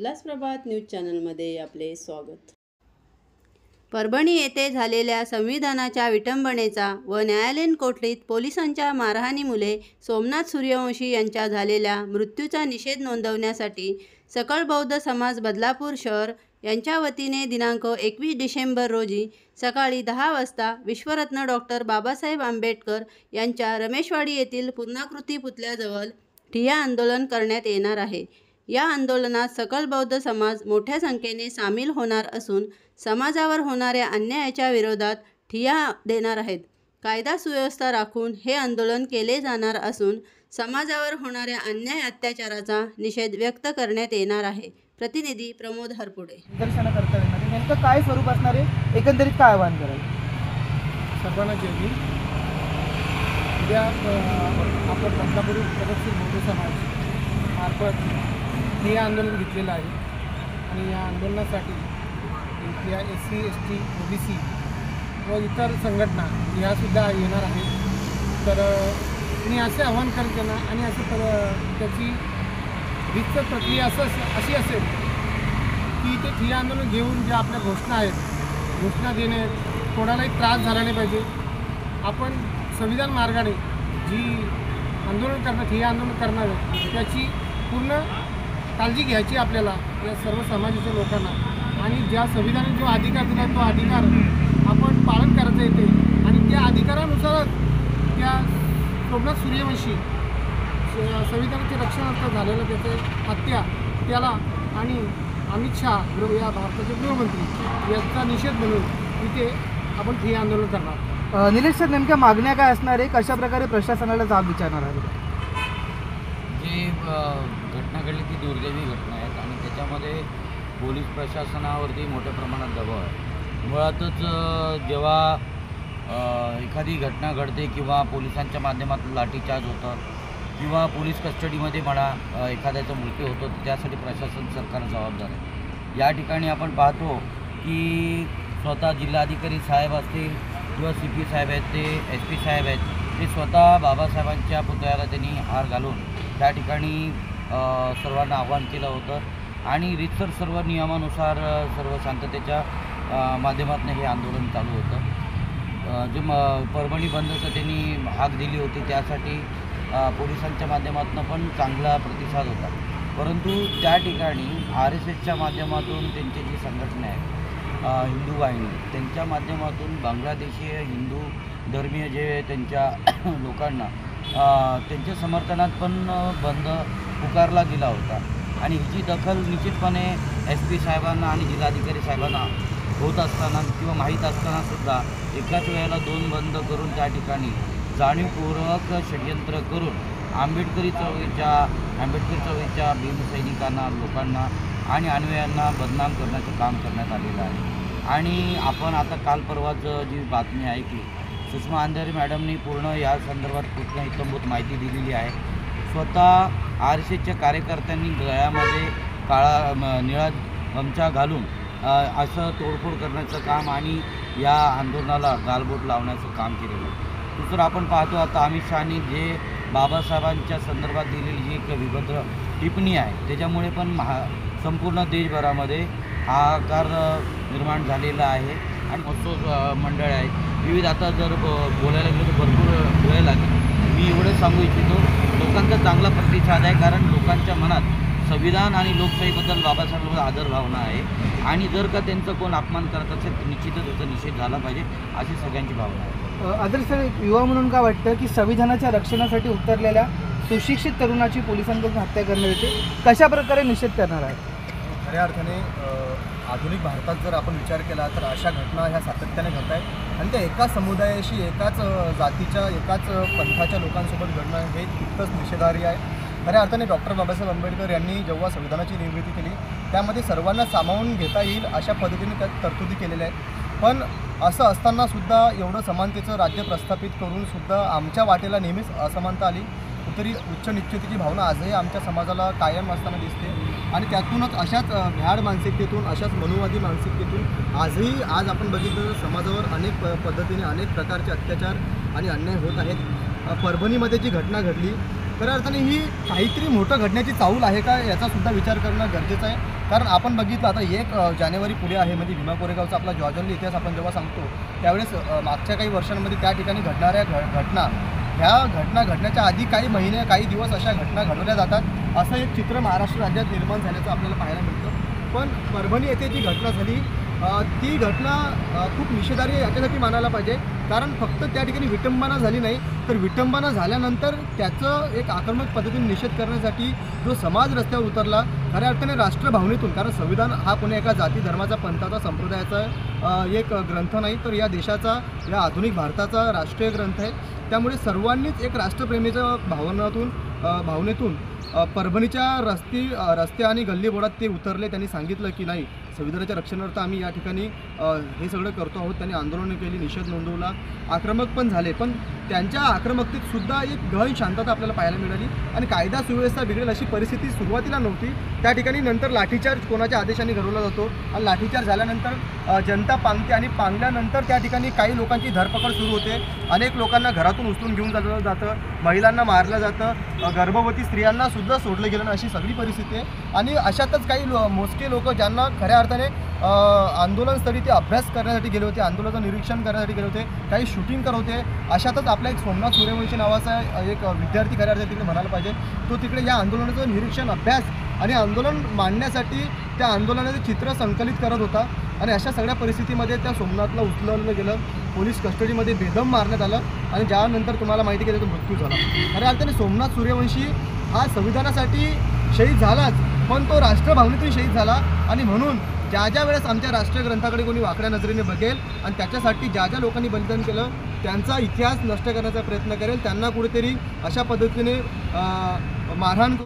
उल्हासप्रभात news चॅनलमध्ये आपले स्वागत। परभणी येथे झालेल्या संविधानाच्या विटंबनेचा व न्यायालयीन कोठडीत पोलिसांच्या मारहाणीमुळे सोमनाथ सूर्यवंशी यांच्या झालेल्या मृत्यूचा निषेध नोंदवण्यासाठी सकल बौद्ध समाज बदलापूर शहर यांच्या वतीने दिनांक 21 डिसेंबर रोजी सकाळी 10 वाजता विश्वरत्न डॉक्टर बाबासाहेब आंबेडकर यांच्या रमेशवाडी येथील पूर्णाकृती पुतळ्याजवळ ठिय्या आंदोलन करण्यात येणार आहे। या आंदोलनात सकल बौद्ध समाज मोठ्या संख्येने सामील होणार असून समाजावर होणाऱ्या अन्यायाच्या विरोधात ठिय्या देणार आहेत। कायदा सुव्यवस्था राखून हे आंदोलन केले जाणार असून समाजावर होणाऱ्या अन्याय अत्याचाराचा निषेध व्यक्त करण्यात येणार आहे। प्रतिनिधी प्रमोद हरपुडे। निदर्शन करताना नेमकं काय स्वरूप असणार आहे, एकंदरीत काय आवाहन कराल? सर्वांना जय भीम। उद्या आपण बदलापूर प्रगतशील बौद्ध समाज मार्फत हे आंदोलन घेतलेलं आहे आणि या आंदोलनासाठी इथल्या SC ST OBC व इतर संघटना ह्यासुद्धा येणार आहेत। तर मी असे आवाहन करते ना, आणि असं त्याची रीतसर प्रक्रिया अशी असेल की ते ठिय्या आंदोलन घेऊन ज्या आपल्या घोषणा आहेत, घोषणा देणे, कोणालाही त्रास झाला नाही पाहिजे। आपण संविधान मार्गाने जी आंदोलन करणार, ठिय्या आंदोलन करणार आहे त्याची पूर्ण काळजी घ्यायची आपल्याला या सर्व समाजाच्या लोकांना, आणि ज्या संविधानाने जो अधिकार दिला तो अधिकार आपण पालन करायचं येते, आणि त्या अधिकारानुसारच त्या सोमनाथ सूर्यवंशी संविधानाचे रक्षणार्थ झालेलं त्याचे हत्या त्याला आणि अमित शहा या भारताचे गृहमंत्री याचा निषेध म्हणून इथे आपण ठिय्या आंदोलन करणार। निलेश सर, नेमक्या मागण्या काय असणार आहे, कशा प्रकारे प्रशासनाला जाब विचारणार आहे? जी घटना घडली ती दुर्दैवी घटना आहेत आणि त्याच्यामध्ये पोलीस प्रशासनावरती मोठ्या प्रमाणात दबाव आहे। मुळातच जेव्हा एखादी घटना घडते किंवा पोलिसांच्या माध्यमातून लाठीचार्ज होतं किंवा पोलीस कस्टडीमध्ये म्हणा एखाद्याचा मृत्यू होतो, त्यासाठी प्रशासन सरकार जबाबदार आहे। या ठिकाणी आपण पाहतो की स्वतः जिल्हाधिकारी साहेब असतील किंवा CP साहेब आहेत, ते SP साहेब आहेत, ते स्वतः बाबासाहेबांच्या पुतळ्याला त्यांनी हार घालून त्या ठिकाणी सर्वांना आवाहन केलं होतं आणि रीतसर सर्व नियमानुसार सर्व शांततेच्या माध्यमातून हे आंदोलन चालू होतं। जे परभणी बंदचं त्यांनी हाक दिली होती त्यासाठी पोलिसांच्या माध्यमातून पण चांगला प्रतिसाद होता, परंतु त्या ठिकाणी RSSच्या माध्यमातून त्यांची जी संघटना आहे हिंदू वाहिनी, त्यांच्या माध्यमातून बांगलादेशी हिंदू धर्मीय जे त्यांच्या लोकांना त्यांच्या समर्थनात पण बंद पुकारला गेला होता आणि हिची दखल निश्चितपणे SP साहेबांना आणि जिल्हाधिकारी साहेबांना होत असताना किंवा माहीत असतानासुद्धा एकाच वेळेला 2 बंद करून त्या ठिकाणी जाणीवपूर्वक षडयंत्र करून आंबेडकरी चळवळीच्या भीमसैनिकांना, लोकांना आणि अन्वयांना बदनाम करण्याचं काम करण्यात आलेलं आहे। आणि आपण आता काल परवाच जी बातमी ऐकली, सुषमा अंधारे मॅडमनी पूर्ण या संदर्भात पूर्ण इत्थंभूत माहिती दिलेली आहे। स्वतः RSSच्या कार्यकर्त्यांनी गळ्यामध्ये काळा निळा गमछा घालून असं तोडफोड करण्याचं काम आणि या आंदोलनाला गालबोट लावण्याचं काम केलेलं आहे। दुसरं आपण पाहतो आता अमित शहानी जे बाबासाहेबांच्या संदर्भात दिलेली जी एक विभद्र टिप्पणी आहे त्याच्यामुळे पण संपूर्ण देशभरामध्ये हाहाकार निर्माण झालेला आहे आणि महोत्सव मंडळ आहेत विविध। आता जर बोलायला गेलं तर भरपूर वेळ लागेल। मी एवढंच सांगू इच्छितो, लोकांचा चांगला प्रतिसाद आहे, कारण लोकांच्या मनात संविधान आणि लोकशाहीबद्दल बाबासाहेबांबद्दल आदर भावना आहे आणि जर का त्यांचा कोण अपमान करत असेल तर निश्चितच त्याचा निषेध झाला पाहिजे अशी सगळ्यांची भावना आहे। आदर्श सर, युवा म्हणून काय वाटतं की संविधानाच्या रक्षणासाठी उतरलेल्या सुशिक्षित तरुणाची पोलिसांकडून हत्या करण्यात येते, कशा प्रकारे निषेध करणार आहे? खऱ्या अर्थाने आधुनिक भारतात जर आपण विचार केला तर अशा घटना ह्या सातत्याने घडत आहेत आणि त्या एकाच समुदायाशी, एकाच जातीच्या, एकाच पंथाच्या लोकांसोबत घडणं हे तितकंच निषेधार्ह आहे। खऱ्या अर्थाने डॉक्टर बाबासाहेब आंबेडकर यांनी जेव्हा संविधानाची निर्मिती केली त्यामध्ये सर्वांना सामावून घेता येईल अशा पद्धतीने त्यात तरतुदी केलेल्या आहेत, पण असं असतानासुद्धा एवढं समानतेचं राज्य प्रस्थापित करूनसुद्धा आमच्या वाटेला नेहमीच असमानता आली। कुठेतरी उच्च निश्चितीची भावना आजही आमच्या समाजाला कायम असताना दिसते आणि त्यातूनच अशाच भ्याड मानसिकतेतून, अशाच मनुवादी मानसिकतेतून आज आपण बघितलं तर समाजावर अनेक पद्धतीने अनेक प्रकारचे अत्याचार आणि अन्याय होत आहेत। परभणीमध्ये जी घटना घडली खऱ्या अर्थाने ही काहीतरी मोठं घडण्याची चाहूल आहे का याचा सुद्धा विचार करणं गरजेचं आहे. कारण आपण बघितलं आता 1 जानेवारी पुढे आहे, म्हणजे भीमा कोरेगावचा आपला ज्वाज्वल्य इतिहास आपण जेव्हा सांगतो त्यावेळेस मागच्या काही वर्षांमध्ये त्या ठिकाणी घडणाऱ्या घटना, ह्या घटना घडण्याच्या आधी काही महिने काही दिवस अशा घटना घडवल्या जातात असं एक चित्र महाराष्ट्र राज्यात निर्माण झाल्याचं आपल्याला पाहायला मिळतं. पण परभणी येथे जी घटना झाली ती घटना खूप निषेधार्ह याच्यासाठी मानायला पाहिजे. कारण फक्त त्या ठिकाणी विटंबना झाली नाही, तर विटंबना झाल्यानंतर त्याचं एक आक्रमक पद्धतीने निषेध करण्यासाठी जो समाज रस्त्यावर उतरला खऱ्या अर्थाने राष्ट्रभावनेतून, कारण संविधान हा कोणी एका जाती धर्माचा पंथाचा संप्रदायाचा एक ग्रंथ नाही, तर या देशाचा, या आधुनिक भारताचा राष्ट्रीय ग्रंथ आहे. त्यामुळे सर्वांनीच एक राष्ट्रप्रेमीच्या भावनेतून परभणीच्या रस्ते आणि गल्लीबोळात ते उतरले. त्यांनी सांगितलं की नाही, संविधानाच्या रक्षणार्थ आम्ही या ठिकाणी हे सगळं करतो आहोत. त्यांनी आंदोलनं केली, निषेध नोंदवला, आक्रमक पण झाले. पण त्यांच्या आक्रमकतेत सुद्धा एक गहन शांतता आपल्याला पाहायला मिळाली आणि कायदा सुव्यवस्था बिघडेल अशी परिस्थिती सुरुवातीला नव्हती. त्या ठिकाणी नंतर लाठीचार्ज कोणाच्या आदेशाने घडवला जातो आणि लाठीचार्ज झाल्यानंतर जनता पांगते आणि पांगल्यानंतर त्या ठिकाणी काही लोकांची धरपकड सुरू होते. अनेक लोकांना घरातून उचलून घेऊन जातं, महिलांना मारलं जातं, गर्भवती स्त्रियांना सुद्धा सोडलं गेलं, अशी सगळी परिस्थिती आहे. आणि अशातच काही मोजके लोक ज्यांना खऱ्या अर्थाने आंदोलनस्थळी ते अभ्यास करण्यासाठी गेले होते, आंदोलनाचं निरीक्षण करण्यासाठी गेले होते, काही शूटिंग करत होते. अशातच आपला एक सोमनाथ सूर्यवंशी नावाचा एक विद्यार्थी खऱ्या अर्थाने तिकडे म्हणायला पाहिजे, तो तिकडे या आंदोलनाचं निरीक्षण, अभ्यास आणि आंदोलन मांडण्यासाठी त्या आंदोलनाचे चित्र संकलित करत होता. आणि अशा सगळ्या परिस्थितीमध्ये त्या सोमनाथला उचललं गेलं, पोलीस कस्टडीमध्ये बेदम मारण्यात आलं आणि ज्यानंतर तुम्हाला माहिती की त्याचा मृत्यू झाला. खऱ्या अर्थाने सोमनाथ सूर्यवंशी हा संविधानासाठी शहीद झालाच, पण तो राष्ट्रभावनेतून शहीद झाला. आणि म्हणून ज्या वेळेस आमच्या राष्ट्रीय ग्रंथाकडे कोणी वाकड्या नजरेने बघेल आणि त्याच्यासाठी ज्या लोकांनी बलिदान केलं त्यांचा इतिहास नष्ट करण्याचा प्रयत्न करेल, त्यांना कुठेतरी अशा पद्धतीने मारहाण